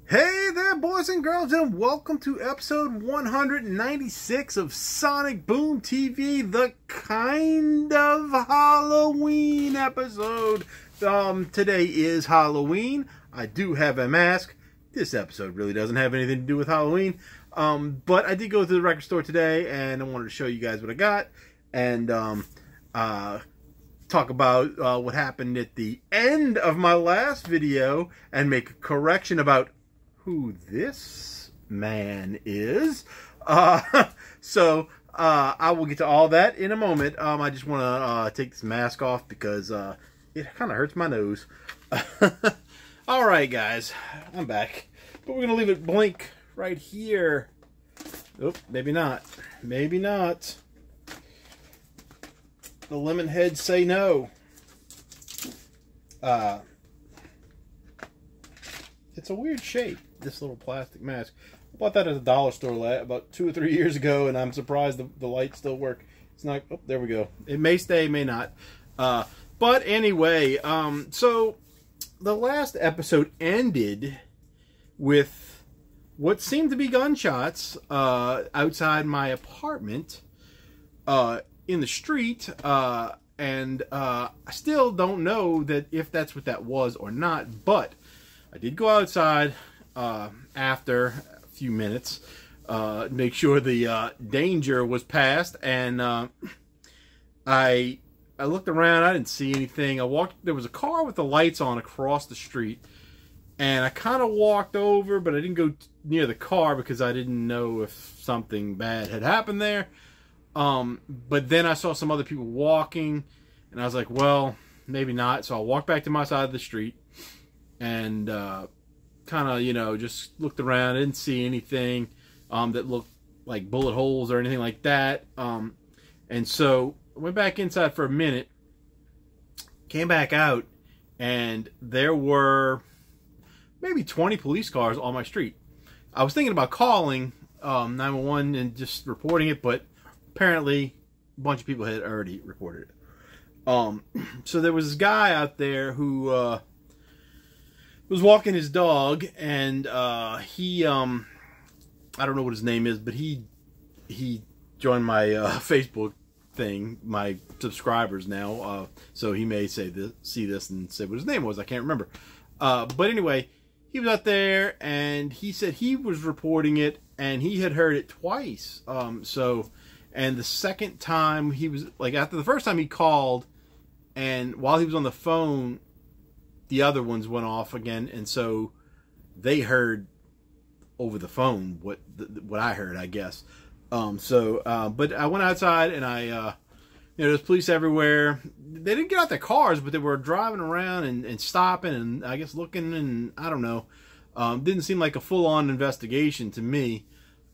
Hey there, boys and girls, and welcome to episode 196 of Sonic Boom TV, the kind of Halloween episode. Today is Halloween. I do have a mask. This episode really doesn't have anything to do with Halloween, but I did go to the record store today, and I wanted to show you guys what I got, and talk about what happened at the end of my last video, and make a correction about who this man is. So I will get to all that in a moment. I just want to take this mask off because it kind of hurts my nose. Alright guys, I'm back, but we're gonna leave it blank right here. Oh, maybe not, maybe not. The lemon heads say no. It's a weird shape, this little plastic mask. I bought that at a dollar store about 2 or 3 years ago, and I'm surprised the lights still work. It's not, oh, there we go. It may stay, may not. But anyway, so the last episode ended with what seemed to be gunshots outside my apartment in the street, and I still don't know that if that's what that was or not, but I did go outside after a few minutes, make sure the danger was past, and I looked around. I didn't see anything. I walked. There was a car with the lights on across the street, and I kind of walked over, but I didn't go near the car because I didn't know if something bad had happened there. But then I saw some other people walking, and I was like, well, maybe not. So I walked back to my side of the street, and kind of, you know, just looked around. I didn't see anything that looked like bullet holes or anything like that. And so I went back inside for a minute, came back out, and there were maybe 20 police cars on my street. I was thinking about calling 911 and just reporting it, but apparently a bunch of people had already reported it. So there was this guy out there who was walking his dog, and he I don't know what his name is, but he joined my Facebook thing, my subscribers now, so he may see this and say what his name was. I can't remember, but anyway, he was out there, and he said he was reporting it, and he had heard it twice. And the second time he was, like, after the first time he called, and while he was on the phone, the other ones went off again, and so they heard over the phone what I heard, I guess. But I went outside, and you know, there's police everywhere. They didn't get out their cars, but they were driving around and stopping, and I guess looking, and I don't know. Didn't seem like a full-on investigation to me.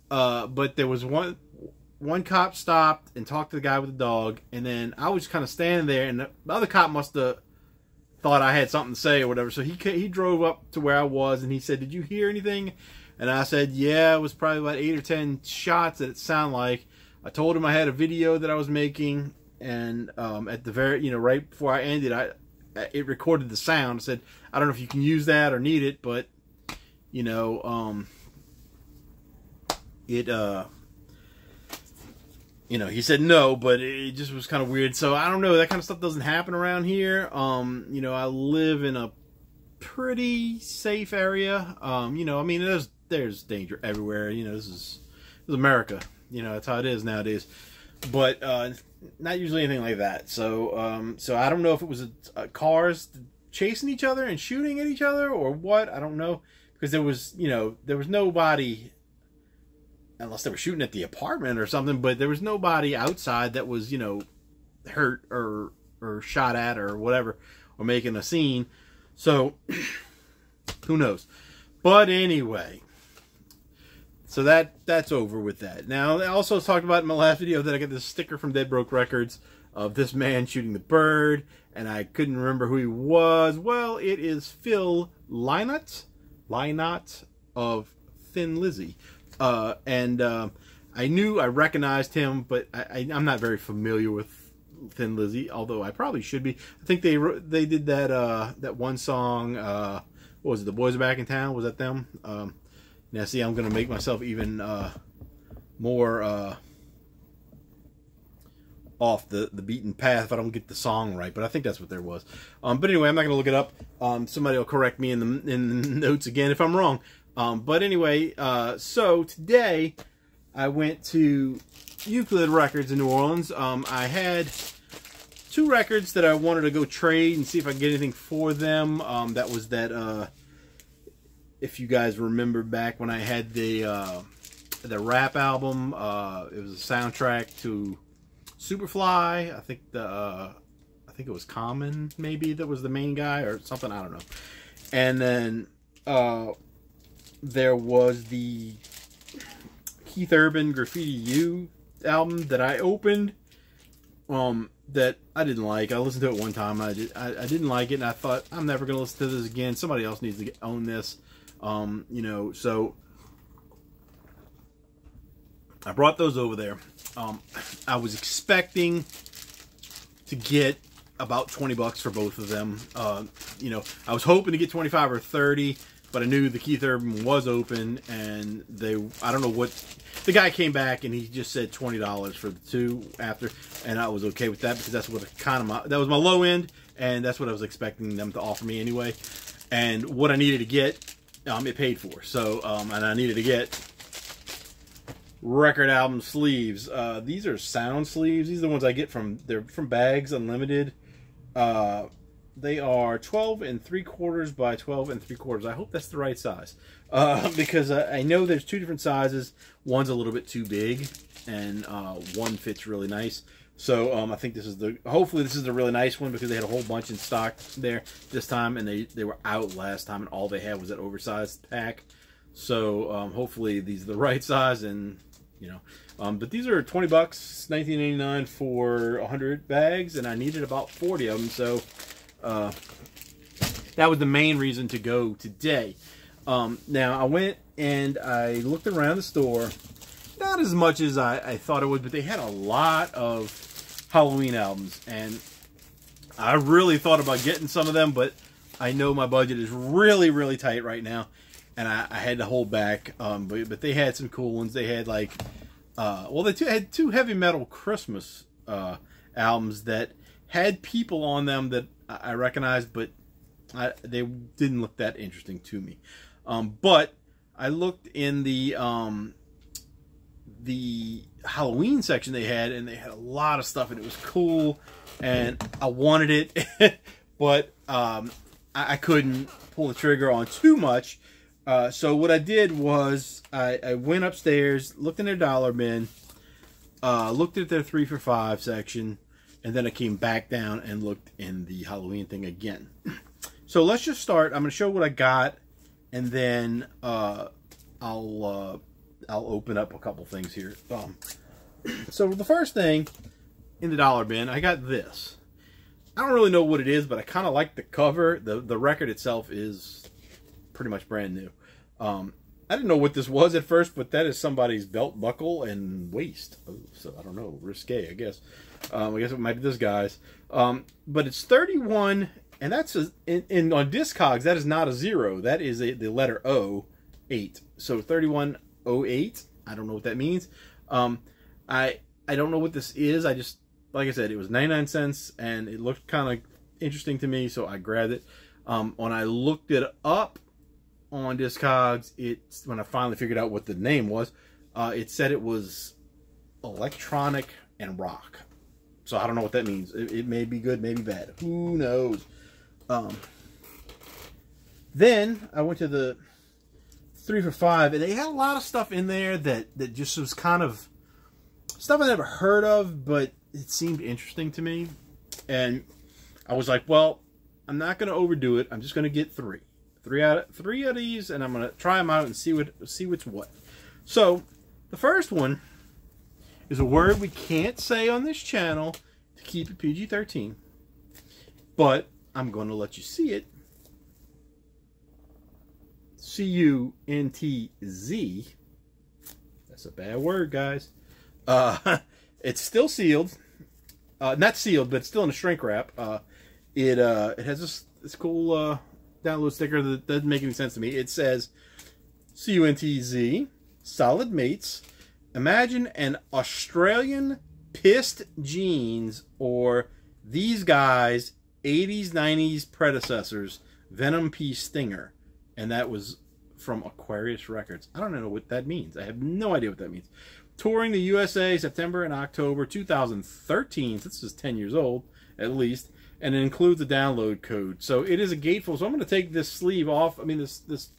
But there was one cop stopped and talked to the guy with the dog, and then I was kind of standing there, and the other cop must have thought I had something to say or whatever, so he drove up to where I was, and he said, "Did you hear anything?" And I said, "Yeah, it was probably about 8 or 10 shots that it sounded like." I told him I had a video that I was making, and at the very, you know, right before I ended, it recorded the sound. I said, "I don't know if you can use that or need it, but you know, you know," he said no, but it just was kind of weird. So I don't know, that kind of stuff doesn't happen around here. You know, I live in a pretty safe area. You know, I mean, there's danger everywhere. You know, this is America. You know, that's how it is nowadays. But not usually anything like that. So so I don't know if it was cars chasing each other and shooting at each other or what. I don't know, because there was, you know, there was nobody. Unless they were shooting at the apartment or something, but there was nobody outside that was, you know, hurt or shot at or whatever, or making a scene. So, who knows? But anyway, so that's over with that. Now, I also talked about in my last video that I got this sticker from Dead Broke Records of this man shooting the bird, and I couldn't remember who he was. Well, it is Phil Lynott of Thin Lizzy. I recognized him, but I'm not very familiar with Thin Lizzy, although I probably should be. I think they did that one song what was it? The Boys Are Back in Town. Was that them? Now see, I'm gonna make myself even more off the beaten path if I don't get the song right, but I think that's what there was. But anyway, I'm not gonna look it up. Somebody will correct me in the notes again if I'm wrong. But anyway, so today I went to Euclid Records in New Orleans. I had 2 records that I wanted to go trade and see if I could get anything for them. That was that, if you guys remember back when I had the rap album, it was a soundtrack to Superfly. I think it was Common, maybe, that was the main guy or something. I don't know. And then there was the Keith Urban Graffiti U album that I opened. That I didn't like. I listened to it one time. I didn't like it, and I thought, I'm never going to listen to this again. Somebody else needs to own this. You know, so I brought those over there. I was expecting to get about 20 bucks for both of them. You know, I was hoping to get 25 or 30, but I knew the Keith Urban was open, and I don't know what, the guy came back and he just said $20 for the 2 after, and I was okay with that because that's what that was my low end, and that's what I was expecting them to offer me anyway. And what I needed to get, it paid for. So, and I needed to get record album sleeves. These are sound sleeves. These are the ones I get they're from Bags Unlimited. They are 12 3/4 by 12 3/4. I hope that's the right size. Because I know there's 2 different sizes. One's a little bit too big, and one fits really nice. So I think hopefully this is the really nice one, because they had a whole bunch in stock there this time, and they were out last time, and all they had was that oversized pack. So hopefully these are the right size, and you know, but these are 20 bucks, $19.89 for 100 bags, and I needed about 40 of them, so that was the main reason to go today. Now I went and I looked around the store, not as much as I thought it would, but they had a lot of Halloween albums, and I really thought about getting some of them, but I know my budget is really, really tight right now, and I had to hold back. But they had some cool ones. They had like, well, they had 2 heavy metal Christmas albums that had people on them that I recognized, but they didn't look that interesting to me. But I looked in the Halloween section they had, and they had a lot of stuff, and it was cool, and I wanted it, but I couldn't pull the trigger on too much. So what I did was I went upstairs, looked in their dollar bin, looked at their 3 for $5 section, and then I came back down and looked in the Halloween thing again. So let's just start. I'm going to show what I got, and then I'll open up a couple things here. So the first thing in the dollar bin, I got this. I don't really know what it is, but I kind of like the cover. The record itself is pretty much brand new. I didn't know what this was at first, but that is somebody's belt buckle and waist. Oh, so I don't know, risque, I guess. I guess it might be this guy's. But it's 31, and that's on Discogs. That is not a 0. That is the letter O, 8. So 3108. I don't know what that means. I don't know what this is. I just, like I said, it was 99 cents, and it looked kind of interesting to me, so I grabbed it. When I looked it up on Discogs, when I finally figured out what the name was, it said it was electronic and rock. So I don't know what that means. It may be good, maybe bad. Who knows? Then I went to the 3 for $5, and they had a lot of stuff in there that just was kind of stuff I never heard of, but it seemed interesting to me. And I was like, well, I'm not going to overdo it. I'm just going to get 3. 3 out of these, and I'm going to try them out and see what's what. So the first one is a word we can't say on this channel to keep it PG-13, but I'm going to let you see it. C-U-N-T-Z. That's a bad word, guys. It's still sealed. Not sealed, but it's still in a shrink wrap. It has this cool download sticker that doesn't make any sense to me. It says, CUNTZ, solid mates, imagine an Australian pissed jeans or these guys' 80s, 90s predecessors, Venom P. Stinger. And that was from Aquarius Records. I don't know what that means. I have no idea what that means. Touring the USA September and October 2013. This is 10 years old, at least. And it includes a download code. So it is a gatefold. So I'm going to take this sleeve off. I mean, this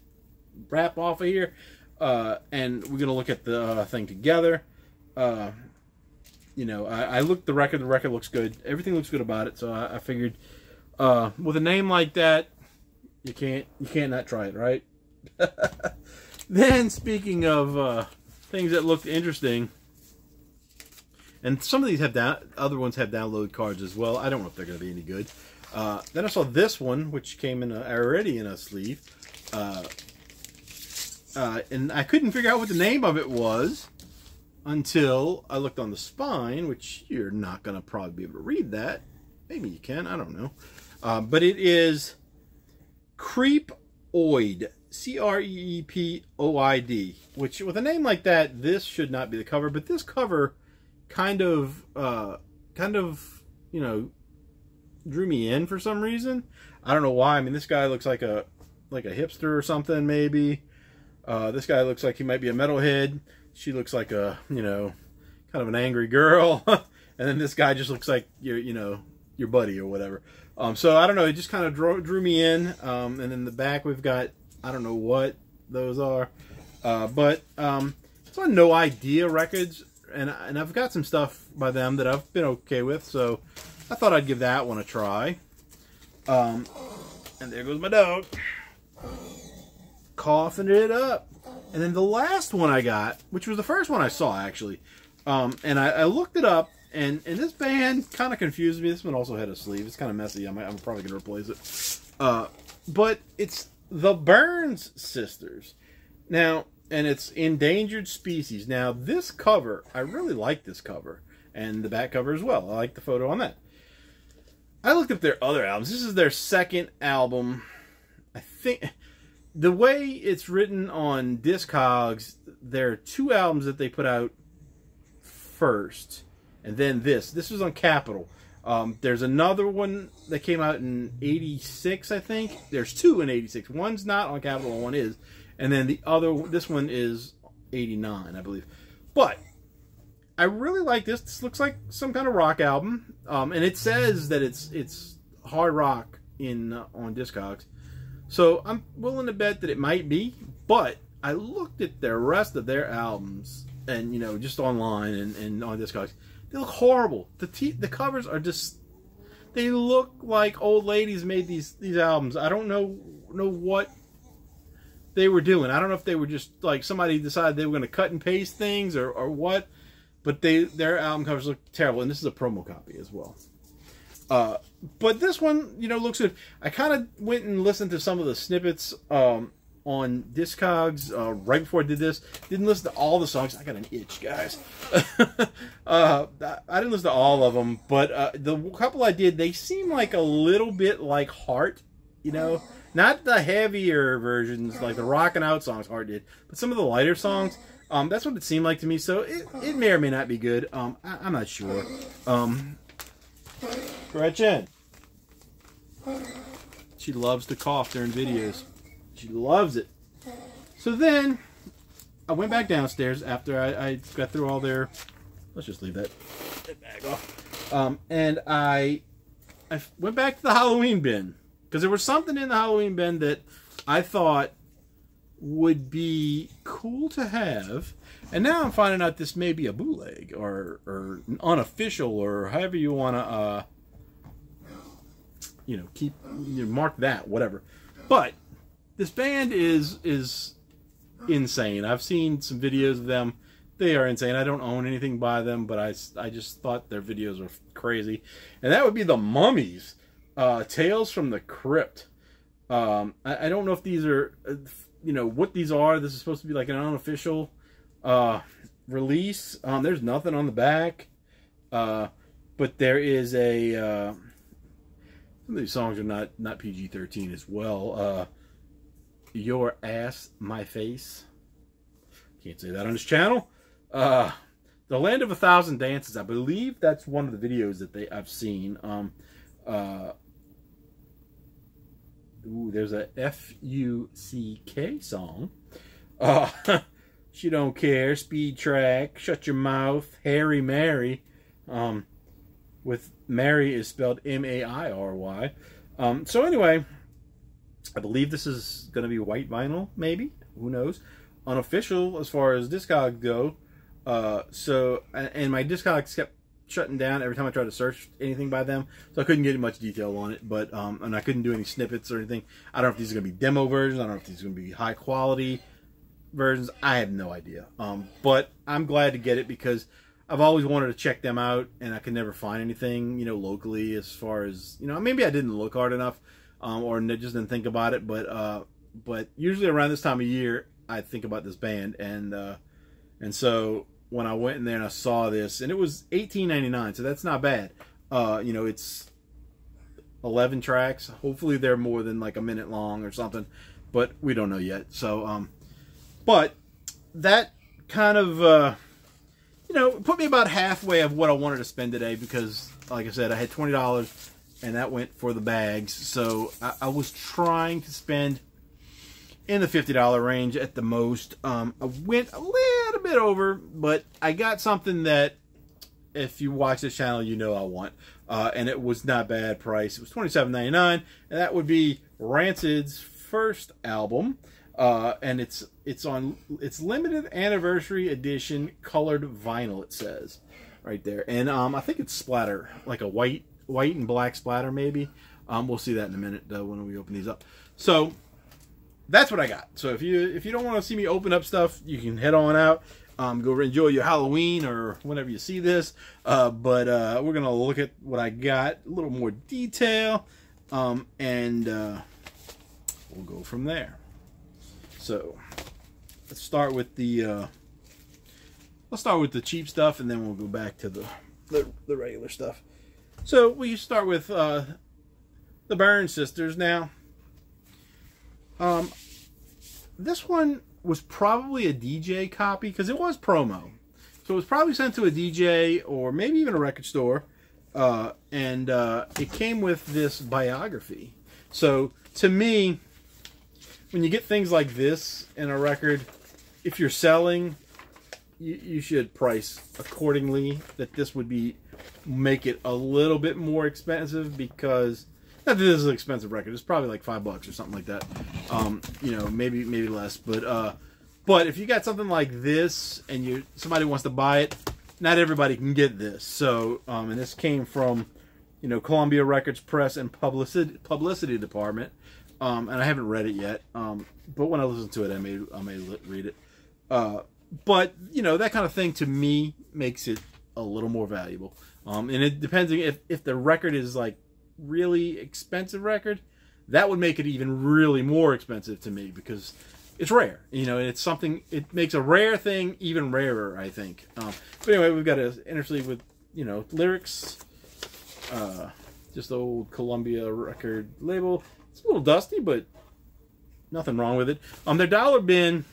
wrap off of here. And we're going to look at the thing together. You know, I looked at the record. The record looks good. Everything looks good about it. So I figured with a name like that, you can't not try it, right? Then, speaking of things that looked interesting, and some of these have other ones have download cards as well. I don't know if they're going to be any good. Then I saw this one, which came in already in a sleeve, and I couldn't figure out what the name of it was until I looked on the spine, which you're not going to probably be able to read that. Maybe you can. I don't know. But it is Creepoid. Creepoid. Which, with a name like that, this should not be the cover. But this cover kind of, you know, drew me in for some reason. I don't know why. I mean, this guy looks like a hipster or something, maybe. This guy looks like he might be a metalhead. She looks like a, you know, kind of an angry girl. And then this guy just looks like your buddy or whatever. So I don't know. It just kind of drew me in. And in the back we've got, I don't know what those are. But it's on No Idea Records. And I've got some stuff by them that I've been okay with. So I thought I'd give that one a try. And there goes my dog. Coughing it up. And then the last one I got, which was the first one I saw actually, and I looked it up, and this band kind of confused me. This one also had a sleeve. It's kind of messy. I'm probably going to replace it. But it's the Burns Sisters. Now, and it's Endangered Species. Now, this cover, I really like this cover, and the back cover as well. I like the photo on that. I looked up their other albums. This is their second album. I think the way it's written on Discogs, there are 2 albums that they put out first, and then this. This was on Capitol. There's another one that came out in '86, I think. There's 2 in '86. One's not on Capitol, and one is. And then this one is '89, I believe. But I really like this. This looks like some kind of rock album, and it says that it's hard rock on Discogs. So I'm willing to bet that it might be, but I looked at the rest of their albums, and you know, just online and on Discogs. They look horrible. The covers are just, they look like old ladies made these albums. I don't know what they were doing. I don't know if they were just like somebody decided they were going to cut and paste things or what, but their album covers look terrible, and this is a promo copy as well. But this one, you know, looks good. I kind of went and listened to some of the snippets on Discogs right before I did this. Didn't listen to all the songs. I got an itch, guys. I didn't listen to all of them, but the couple I did, they seem like a little bit like Heart, you know? Not the heavier versions, like the rockin' out songs Heart did, but some of the lighter songs. That's what it seemed like to me, so it may or may not be good. I'm not sure. Gretchen. She loves to cough during videos. She loves it. So then, I went back downstairs after I got through all their... Let's just leave that bag off. And I went back to the Halloween bin. Because there was something in the Halloween bin that I thought would be cool to have. And now I'm finding out this may be a bootleg or unofficial, or however you want to... you know, mark that, whatever. But this band is insane. I've seen some videos of them. They are insane. I don't own anything by them, but I just thought their videos were crazy. And that would be the Mummies. Tales from the Crypt. I don't know if these are, you know, what these are. This is supposed to be like an unofficial release. There's nothing on the back. But there is a... Some of these songs are not PG-13 as well. Your Ass, My Face. Can't say that on this channel. The Land of a Thousand Dances. I believe that's one of the videos that I've seen. There's a F-U-C-K song. She Don't Care, Speed Track, Shut Your Mouth, Harry Mary. With Mary is spelled M-A-I-R-Y. So anyway, I believe this is going to be white vinyl, maybe. Who knows? Unofficial as far as Discogs go. And my Discogs kept shutting down every time I tried to search anything by them, so I couldn't get much detail on it. But and I couldn't do any snippets or anything. I don't know if these are going to be demo versions. I don't know if these are going to be high quality versions. I have no idea. But I'm glad to get it because I've always wanted to check them out, and I could never find anything, locally as far as, maybe I didn't look hard enough, or just didn't think about it. But usually around this time of year, I think about this band, and so when I went in there and I saw this, and it was $18.99, so that's not bad. It's 11 tracks. Hopefully they're more than like a minute long or something, but we don't know yet. So, but that kind of, put me about halfway of what I wanted to spend today because, like I said, I had $20 and that went for the bags. So I was trying to spend in the $50 range at the most. I went a little bit over, but I got something that, if you watch this channel, I want. And it was not bad price. It was $27.99, and that would be Rancid's first album. And it's limited anniversary edition colored vinyl, it says right there. And I think it's splatter, like a white and black splatter maybe. We'll see that in a minute when we open these up. So that's what I got. So if you don't want to see me open up stuff, you can head on out. Go enjoy your Halloween or whenever you see this. But we're gonna look at what I got, a little more detail, and we'll go from there. So let's start with the cheap stuff, and then we'll go back to the regular stuff. So we start with the Byrne Sisters. Now, this one was probably a DJ copy because it was promo, so it was probably sent to a DJ or maybe even a record store, and it came with this biography. So to me, when you get things like this in a record, if you're selling, you should price accordingly. That this would make it a little bit more expensive, because not that this is an expensive record. It's probably like $5 or something like that. Maybe less. But if you got something like this and somebody wants to buy it, not everybody can get this. So and this came from Columbia Records Press and Publicity Department. And I haven't read it yet, but when I listen to it, I may read it. But that kind of thing to me makes it a little more valuable. And it depends if the record is like really expensive record, that would make it even really more expensive to me because it's rare. It's something. It makes a rare thing even rarer, I think. But anyway, we've got an inner sleeve with lyrics. Just the old Columbia record label. It's a little dusty, but nothing wrong with it. Their dollar bin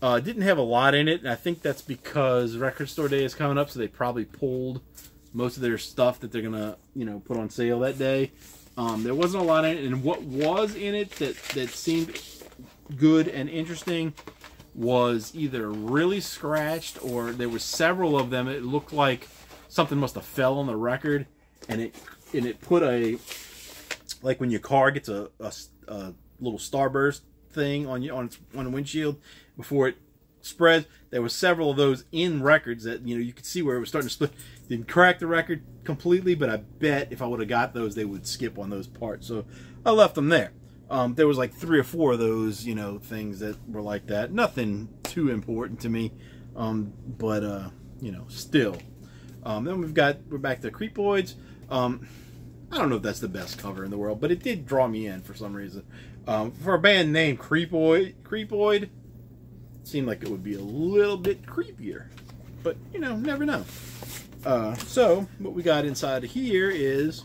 didn't have a lot in it, and I think that's because Record Store Day is coming up, so they probably pulled most of their stuff that they're gonna, put on sale that day. There wasn't a lot in it, and what was in it that seemed good and interesting was either really scratched, or there were several of them. It looked like something must have fell on the record, and it put a, like when your car gets a little starburst thing on the windshield before it spreads. There were several of those in records that you could see where it was starting to split. Didn't crack the record completely, but I bet if I would have got those, they would skip on those parts. So I left them there. There was like 3 or 4 of those things that were like that. Nothing too important to me, but still. Then we're back to Creepoids. I don't know if that's the best cover in the world, but it did draw me in for some reason. For a band named Creepoid, it seemed like it would be a little bit creepier. But, never know. So, what we got inside of here is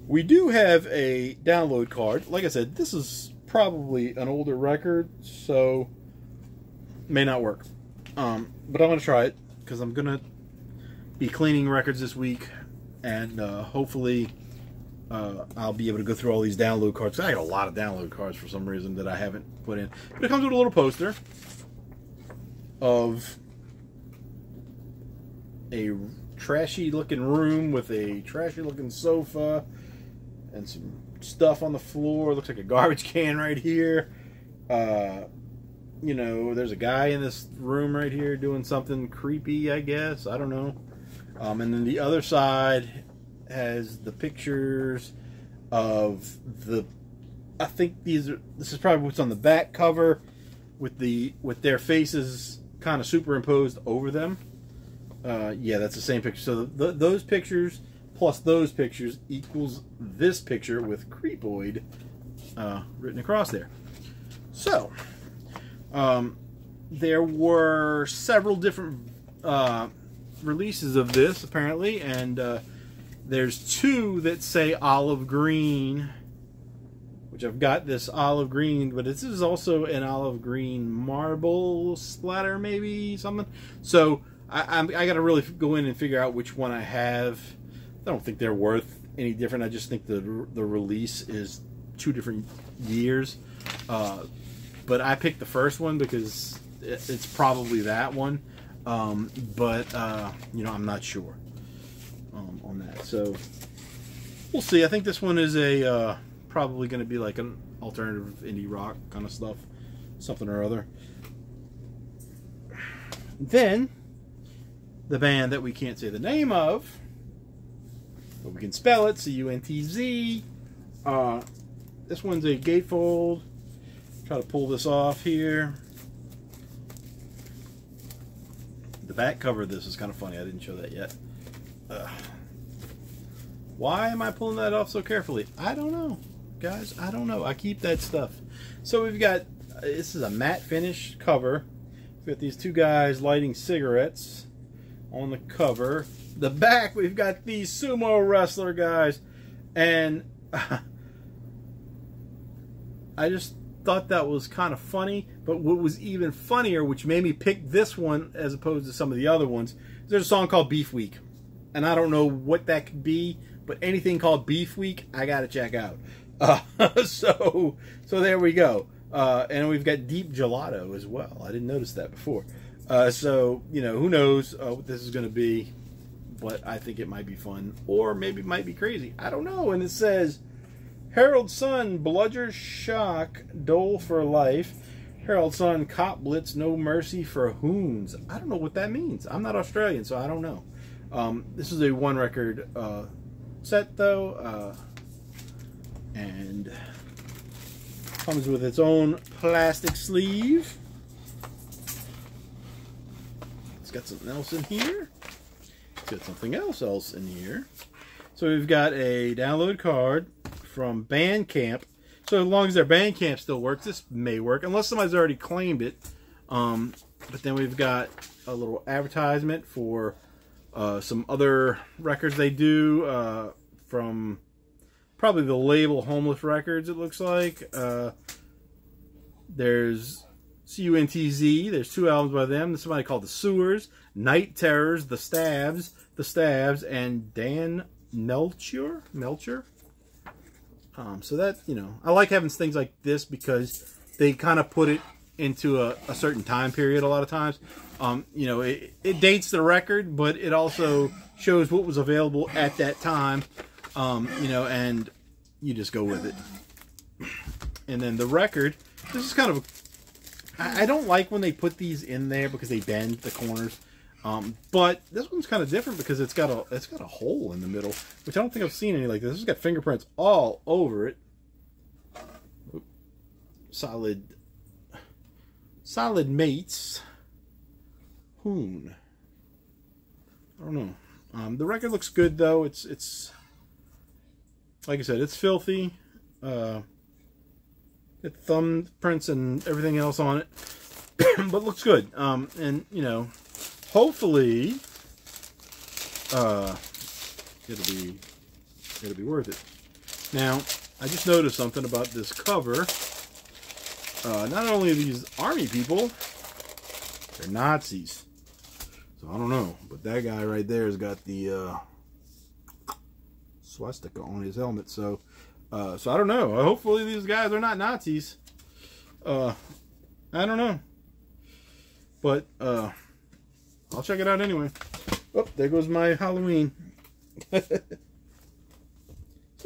We do have a download card. Like I said, this is probably an older record, so may not work. But I'm going to try it because I'm going to be cleaning records this week, and hopefully I'll be able to go through all these download cards. I got a lot of download cards for some reason that I haven't put in. But it comes with a little poster of a trashy looking room with a trashy looking sofa and some stuff on the floor. Looks like a garbage can right here. You know, there's a guy in this room right here doing something creepy, I guess. I don't know. And then the other side has the pictures of the, I think this is probably what's on the back cover with their faces kind of superimposed over them. Yeah, that's the same picture. So those pictures plus those pictures equals this picture with Creepoid written across there. So there were several different releases of this apparently, and there's two that say olive green, which I've got this olive green, but this is also an olive green marble splatter, maybe something. So I got to really go in and figure out which one I have. I don't think they're worth any different. I just think the release is 2 different years. But I picked the first one because it's probably that one. But you know, I'm not sure on that. So we'll see. I think this one is a probably going to be like an alternative indie rock kind of stuff, something or other. Then the band that we can't say the name of, but we can spell it, C-U-N-T-Z. This one's a gatefold. Try to pull this off here. The back cover of this is kind of funny. I didn't show that yet. Why am I pulling that off so carefully? I don't know, guys. I don't know. I keep that stuff. So we've got, this is a matte finish cover. We've got these two guys lighting cigarettes on the cover. The back, we've got these sumo wrestler guys, and I just thought that was kind of funny. But what was even funnier, which made me pick this one as opposed to some of the other ones, there's a song called Beef Week, and I don't know what that could be, but anything called Beef Week, I gotta check out. So there we go. And we've got Deep Gelato as well. I didn't notice that before. So, you know, who knows what this is going to be, but I think it might be fun, or maybe it might be crazy. I don't know. And it says, Harold's Son, Bludger Shock, Dole for Life. Harold's Son, Cop Blitz, No Mercy for Hoons. I don't know what that means. I'm not Australian, so I don't know. This is a 1-record set, though, and comes with its own plastic sleeve. It's got something else in here. It's got something else in here. So we've got a download card from Bandcamp. So as long as their Bandcamp still works, this may work, unless somebody's already claimed it. But then we've got a little advertisement for some other records they do from probably the label Homeless Records, it looks like. There's C-U-N-T-Z. There's 2 albums by them. There's somebody called The Sewers, Night Terrors, The Stabs, and Dan Melcher. So that, you know, I like having things like this because they kind of put it into a certain time period a lot of times. You know, it dates the record, but it also shows what was available at that time. You know, and you just go with it. And then the record, this is kind of I don't like when they put these in there because they bend the corners. But this one's kind of different because it's got a hole in the middle, which I don't think I've seen any like this. It's got fingerprints all over it. Solid mates. Hoon. I don't know. The record looks good though. It's like I said, it's filthy. Got thumbprints and everything else on it, but looks good. And you know, hopefully, it'll be worth it. Now, I just noticed something about this cover. Not only are these army people, they're Nazis. So I don't know, but that guy right there has got the swastika on his helmet. So I don't know. Hopefully these guys are not Nazis. I don't know, but I'll check it out anyway. Oh, there goes my Halloween. So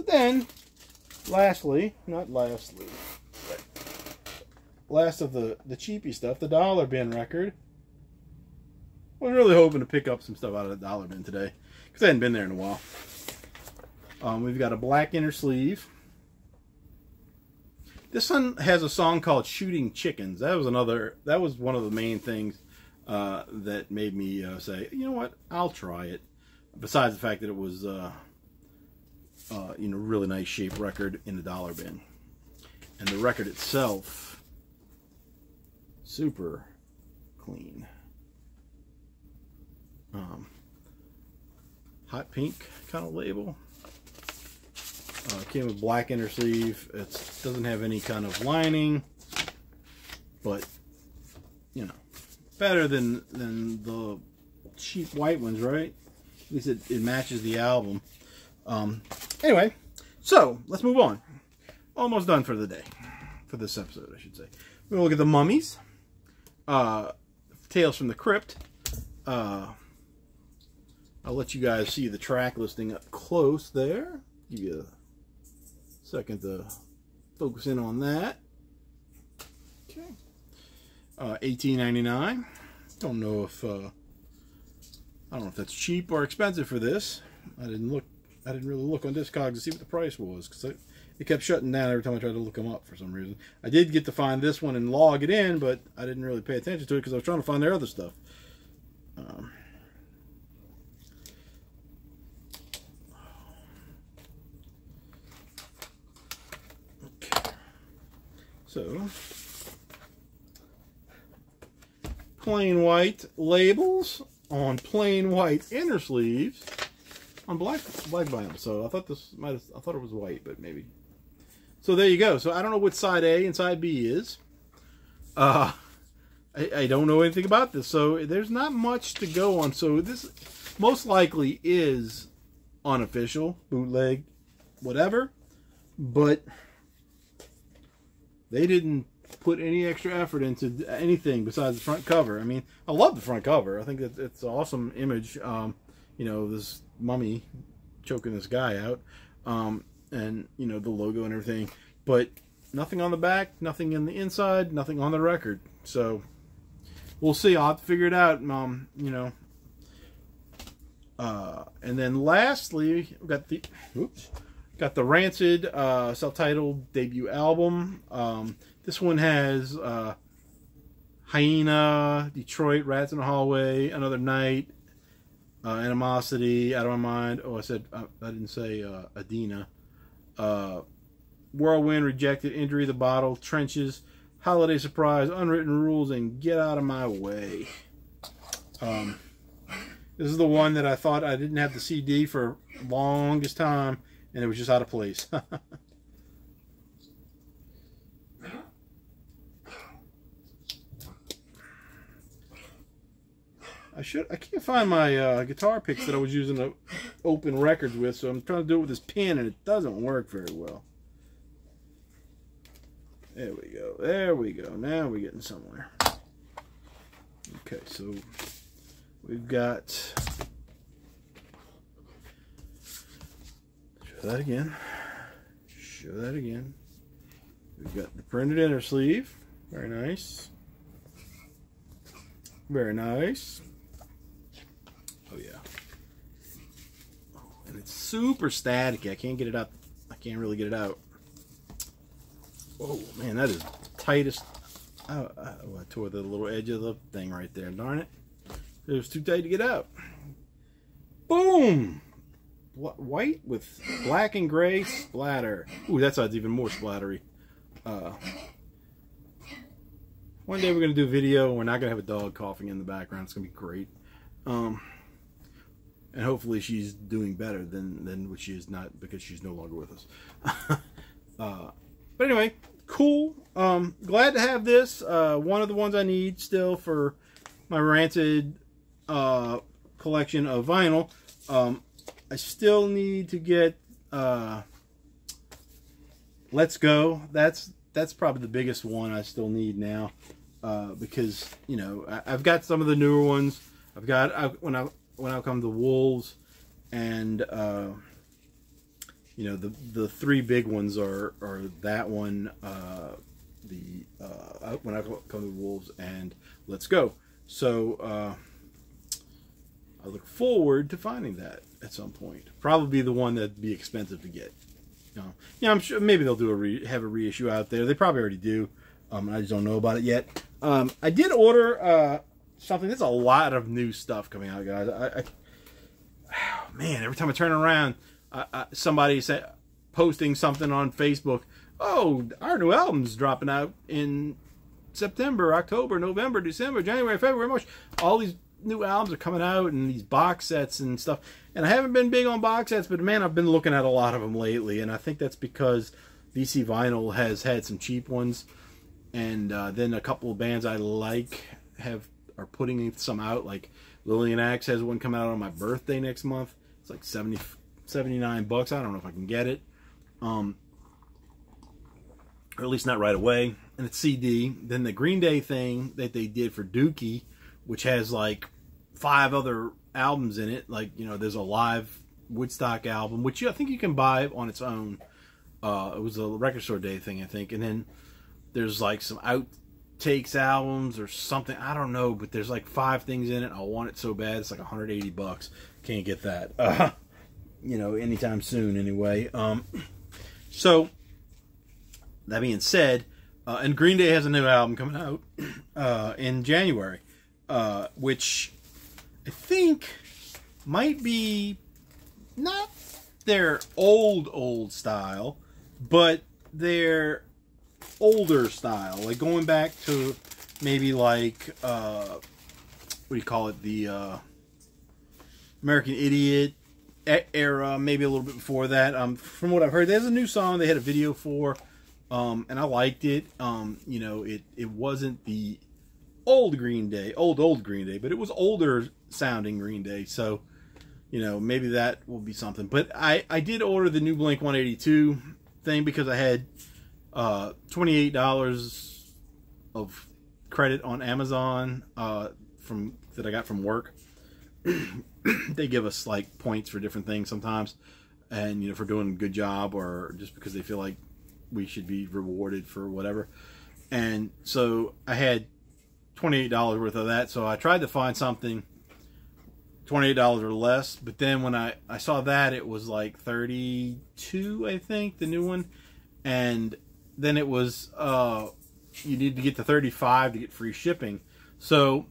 then, last of the cheapy stuff, the dollar bin record. I was really hoping to pick up some stuff out of the dollar bin today, because I hadn't been there in a while. We've got a black inner sleeve. This one has a song called "Shooting Chickens." That was one of the main things that made me say, you know what, I'll try it. Besides the fact that it was, really nice shaped record in the dollar bin, and the record itself, super clean. Hot pink kind of label. Came with black inner sleeve. It doesn't have any kind of lining, but better than the cheap white ones, right? At least it matches the album. Anyway, so let's move on. Almost done for the day, for this episode, I should say. We'll look at the Mummies, Tales from the Crypt. I'll let you guys see the track listing up close there. Give you a second to focus in on that. Okay. $18.99. Don't know if I don't know if that's cheap or expensive for this. I didn't really look on Discogs to see what the price was, because it kept shutting down every time I tried to look them up for some reason. I did get to find this one and log it in, but I didn't really pay attention to it because I was trying to find their other stuff. Okay. So, plain white labels on plain white inner sleeves on black vinyl. So I thought I thought it was white, but maybe. So there you go. So I don't know what side A and side B is. I don't know anything about this, so there's not much to go on. So this most likely is unofficial, bootleg, whatever, but they didn't put any extra effort into anything besides the front cover. I mean, I love the front cover. I think that it's an awesome image. This mummy choking this guy out, and the logo and everything, but nothing on the back, nothing in the inside, nothing on the record. So we'll see. I'll have to figure it out. And then lastly, we got the Rancid self-titled debut album. This one has Hyena, Detroit, Rats in the Hallway, Another Night, Animosity, Out of My Mind. Oh, I didn't say Adina. Whirlwind, Rejected, Injury, The Bottle, Trenches, Holiday Surprise, Unwritten Rules, and Get Out of My Way. This is the one that I thought I didn't have the CD for the longest time, and it was just out of place. I can't find my guitar picks that I was using to open records with, so I'm trying to do it with this pen, and it doesn't work very well. There we go. There we go. Now we're getting somewhere. Okay, so we've got... Show that again. Show that again. We've got the printed inner sleeve. Very nice. Very nice. Oh yeah. Oh, and it's super staticky. I can't get it out. I can't really get it out. Oh man, that is the tightest. Oh, I tore the little edge of the thing right there. Darn it. It was too tight to get out. Boom! White with black and gray splatter. Ooh, that side's even more splattery. One day we're going to do a video and we're not going to have a dog coughing in the background. It's going to be great. and hopefully she's doing better than what she is, not because she's no longer with us. But anyway, cool. Glad to have this. One of the ones I need still for my Rancid collection of vinyl. I still need to get Let's Go. That's probably the biggest one I still need now, because you know I've got some of the newer ones. I've got when I come to Wolves, and you know the three big ones are that one, when I come to Wolves, and Let's Go. So I look forward to finding that at some point. Probably be the one that'd be expensive to get. Yeah, I'm sure maybe they'll do have a reissue out there. They probably already do. I just don't know about it yet. I did order something. There's a lot of new stuff coming out, guys. Man, every time I turn around, somebody posting something on Facebook. Oh, our new album's dropping out in September, October, November, December, January, February, March. All these new albums are coming out, and these box sets and stuff. And I haven't been big on box sets, but man, I've been looking at a lot of them lately, and I think that's because VC Vinyl has had some cheap ones, and then a couple of bands I like are putting some out. Like Lillian Axe has one coming out on my birthday next month. It's like $79. I don't know if I can get it, or at least not right away. And it's CD. Then the Green Day thing that they did for Dookie, which has like 5 other albums in it. Like, you know, there's a live Woodstock album, which I think you can buy on its own. It was a Record Store Day thing, I think. And then there's like some outtakes albums or something. I don't know, but there's like 5 things in it. I want it so bad. It's like $180. Can't get that, you know, anytime soon anyway. So that being said, and Green Day has a new album coming out in January, which I think might be not their old style, but their older style, like going back to maybe like what do you call it, the American Idiot era, maybe a little bit before that. From what I've heard, there's a new song they had a video for, and I liked it. You know, it wasn't the old Green Day, old Green Day, but it was older sounding Green Day. So, you know, maybe that will be something. But I did order the new Blink 182 thing because I had $28 of credit on Amazon that I got from work. They give us like points for different things sometimes, and you know, for doing a good job, or just because they feel like we should be rewarded for whatever. And so I had $28 worth of that, so I tried to find something $28 or less, but then when I saw that, it was like $32, I think, the new one, and then it was you need to get to $35 to get free shipping. So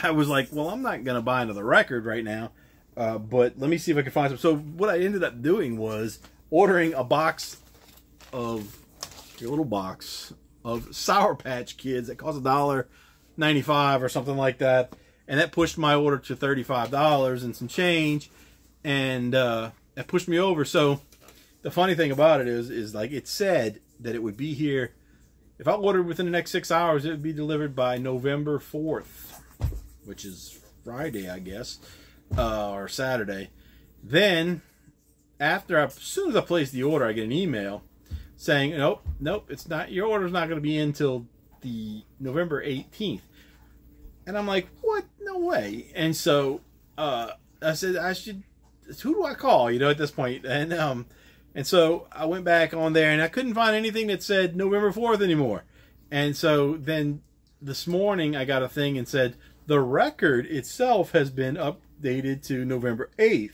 I was like, well, I'm not going to buy another record right now, but let me see if I can find some. So what I ended up doing was ordering a box of, a little box of Sour Patch Kids that cost $1.95 or something like that, and that pushed my order to $35 and some change, and that pushed me over. So the funny thing about it is like it said that it would be here, if I ordered within the next 6 hours, it would be delivered by November 4th, which is Friday, I guess, or Saturday. Then, as soon as I place the order, I get an email saying, nope, it's not, your order's not going to be in until the November 18th. And I'm like, what? No way. And so I said, who do I call, you know, at this point? And so I went back on there, and I couldn't find anything that said November 4th anymore. And so then this morning I got a thing and said, the record itself has been updated to November 8th.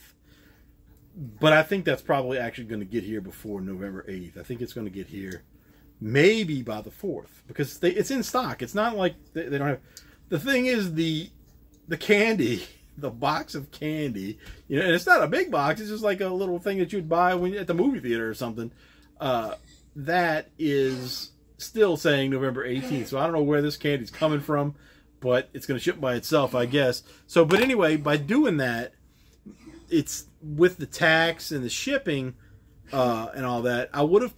But I think that's probably actually going to get here before November 8th. I think it's going to get here maybe by the 4th. Because it's in stock. It's not like they don't have... The thing is, the candy, the box of candy, you know, and it's not a big box. It's just like a little thing that you'd buy when at the movie theater or something. That is still saying November 18th. So I don't know where this candy's coming from. but it's going to ship by itself, I guess. So, but anyway, by doing that, it's with the tax and the shipping and all that, I would have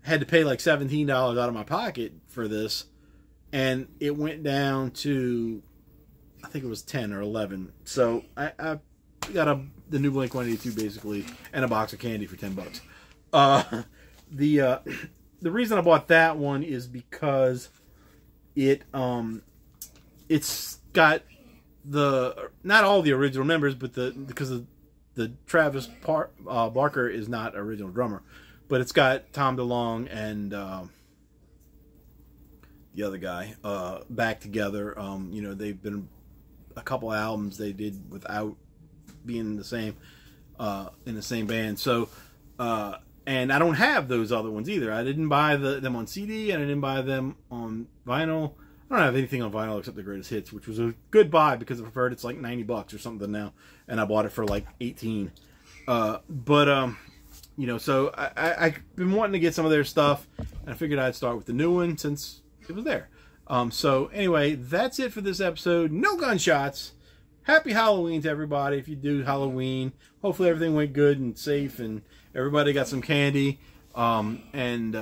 had to pay like $17 out of my pocket for this, and it went down to, I think it was 10 or 11. So I got the new Blink-182 basically, and a box of candy for $10. The reason I bought that one is because it's got not all the original members, but because of the Travis Barker is not original drummer, but it's got Tom DeLonge and the other guy back together. You know, they've been a couple albums they did without being in the same band. So and I don't have those other ones either. I didn't buy them on CD, and I didn't buy them on vinyl. I don't have anything on vinyl except the greatest hits, which was a good buy because I've heard it's like $90 or something now, and I bought it for like 18. You know, so I've been wanting to get some of their stuff, and I figured I'd start with the new one since it was there. So anyway, that's it for this episode. No gunshots. Happy Halloween to everybody if you do Halloween. Hopefully everything went good and safe, and everybody got some candy, and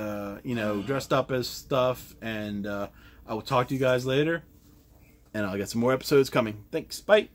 you know, dressed up as stuff. And I will talk to you guys later, and I'll get some more episodes coming. Thanks. Bye.